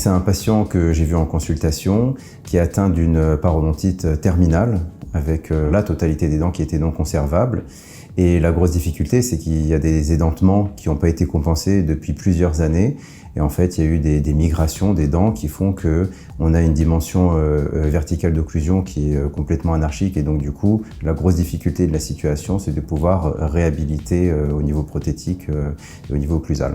C'est un patient que j'ai vu en consultation qui est atteint d'une parodontite terminale avec la totalité des dents qui étaient non conservables. Et la grosse difficulté, c'est qu'il y a des édentements qui n'ont pas été compensés depuis plusieurs années. Et en fait, il y a eu des migrations des dents qui font qu'on a une dimension verticale d'occlusion qui est complètement anarchique. Et donc, du coup, la grosse difficulté de la situation, c'est de pouvoir réhabiliter au niveau prothétique et au niveau occlusal.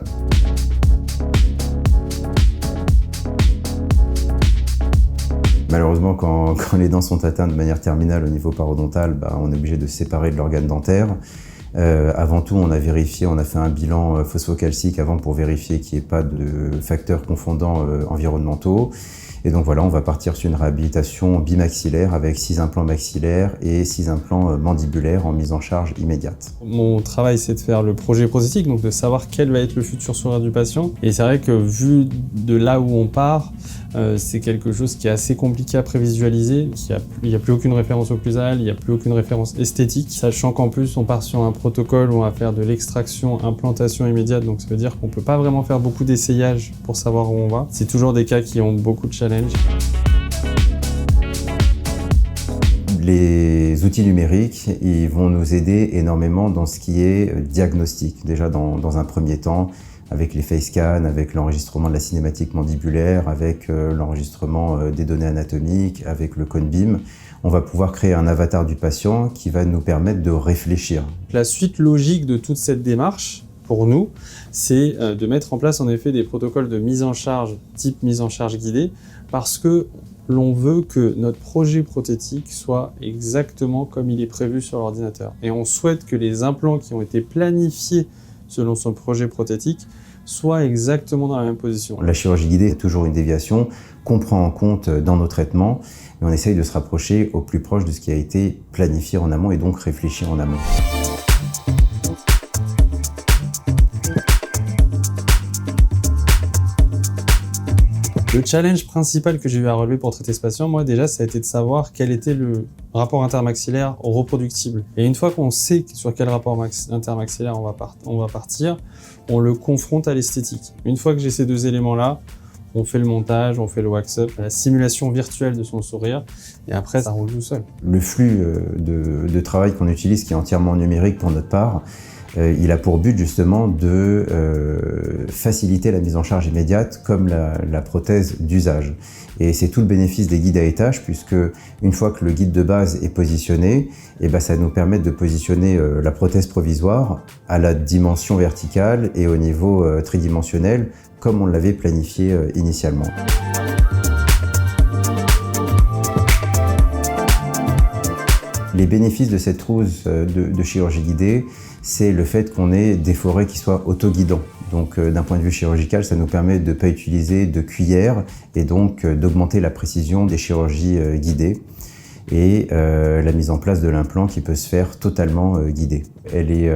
Malheureusement, quand les dents sont atteintes de manière terminale au niveau parodontal, on est obligé de se séparer de l'organe dentaire. Avant tout, on a fait un bilan phosphocalcique avant pour vérifier qu'il n'y ait pas de facteurs confondants environnementaux. Et donc voilà, on va partir sur une réhabilitation bimaxillaire avec 6 implants maxillaires et 6 implants mandibulaires en mise en charge immédiate. Mon travail, c'est de faire le projet prothétique, donc de savoir quel va être le futur sourire du patient. Et c'est vrai que vu de là où on part, c'est quelque chose qui est assez compliqué à prévisualiser. Il n'y a plus aucune référence occlusale, il n'y a plus aucune référence esthétique, sachant qu'en plus on part sur un protocole où on va faire de l'extraction, implantation immédiate, donc ça veut dire qu'on ne peut pas vraiment faire beaucoup d'essayages pour savoir où on va. C'est toujours des cas qui ont beaucoup de challenges. Les outils numériques, ils vont nous aider énormément dans ce qui est diagnostic. Déjà dans un premier temps, avec les face scans, avec l'enregistrement de la cinématique mandibulaire, avec l'enregistrement des données anatomiques, avec le cone beam, on va pouvoir créer un avatar du patient qui va nous permettre de réfléchir. La suite logique de toute cette démarche, pour nous, c'est de mettre en place en effet des protocoles de mise en charge, type mise en charge guidée, parce que l'on veut que notre projet prothétique soit exactement comme il est prévu sur l'ordinateur. Et on souhaite que les implants qui ont été planifiés selon son projet prothétique soient exactement dans la même position. La chirurgie guidée est toujours une déviation qu'on prend en compte dans nos traitements, mais on essaye de se rapprocher au plus proche de ce qui a été planifié en amont et donc réfléchi en amont. Le challenge principal que j'ai eu à relever pour traiter ce patient, moi déjà, ça a été de savoir quel était le rapport intermaxillaire reproductible. Et une fois qu'on sait sur quel rapport intermaxillaire on va partir, on le confronte à l'esthétique. Une fois que j'ai ces deux éléments-là, on fait le montage, on fait le wax-up, la simulation virtuelle de son sourire, et après ça roule tout seul. Le flux de travail qu'on utilise, qui est entièrement numérique pour notre part, il a pour but justement de faciliter la mise en charge immédiate comme la prothèse d'usage. Et c'est tout le bénéfice des guides à étages, puisque une fois que le guide de base est positionné, ça nous permet de positionner la prothèse provisoire à la dimension verticale et au niveau tridimensionnel, comme on l'avait planifié initialement. Les bénéfices de cette trousse de chirurgie guidée, c'est le fait qu'on ait des forêts qui soient autoguidants. Donc d'un point de vue chirurgical, ça nous permet de ne pas utiliser de cuillère et donc d'augmenter la précision des chirurgies guidées et la mise en place de l'implant qui peut se faire totalement guidée. Elle est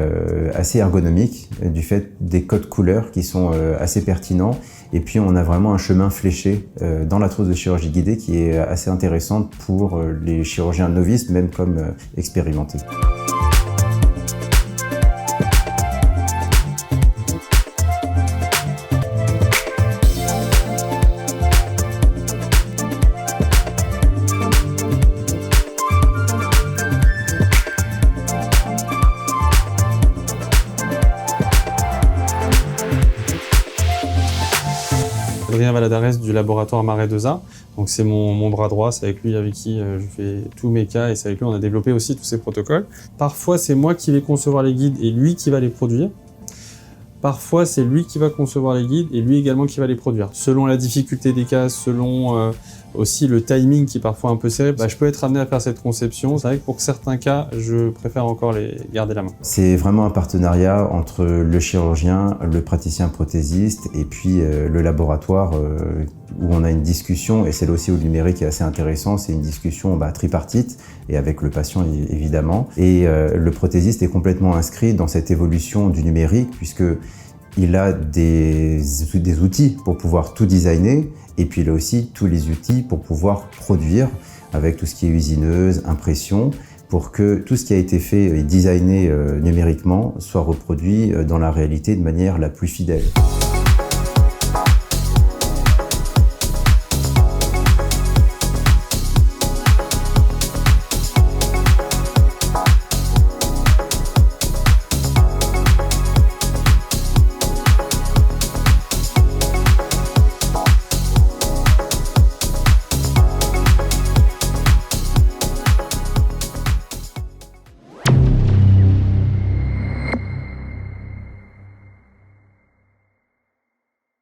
assez ergonomique du fait des codes couleurs qui sont assez pertinents, et puis on a vraiment un chemin fléché dans la trousse de chirurgie guidée qui est assez intéressante pour les chirurgiens novices, même comme expérimentés. Adrien Valadares du laboratoire Marais 2A, donc c'est mon bras droit, c'est avec lui avec qui je fais tous mes cas et c'est avec lui on a développé aussi tous ces protocoles. Parfois c'est moi qui vais concevoir les guides et lui qui va les produire. Parfois c'est lui qui va concevoir les guides et lui également qui va les produire. Selon la difficulté des cas, selon aussi le timing qui est parfois un peu serré, je peux être amené à faire cette conception. C'est vrai que pour certains cas, je préfère encore les garder la main. C'est vraiment un partenariat entre le chirurgien, le praticien prothésiste et puis le laboratoire où on a une discussion, et c'est là aussi où le numérique est assez intéressant, c'est une discussion tripartite et avec le patient évidemment. Et le prothésiste est complètement inscrit dans cette évolution du numérique puisque il a des outils pour pouvoir tout designer, et puis il a aussi tous les outils pour pouvoir produire avec tout ce qui est usineuse, impression, pour que tout ce qui a été fait et designé numériquement soit reproduit dans la réalité de manière la plus fidèle.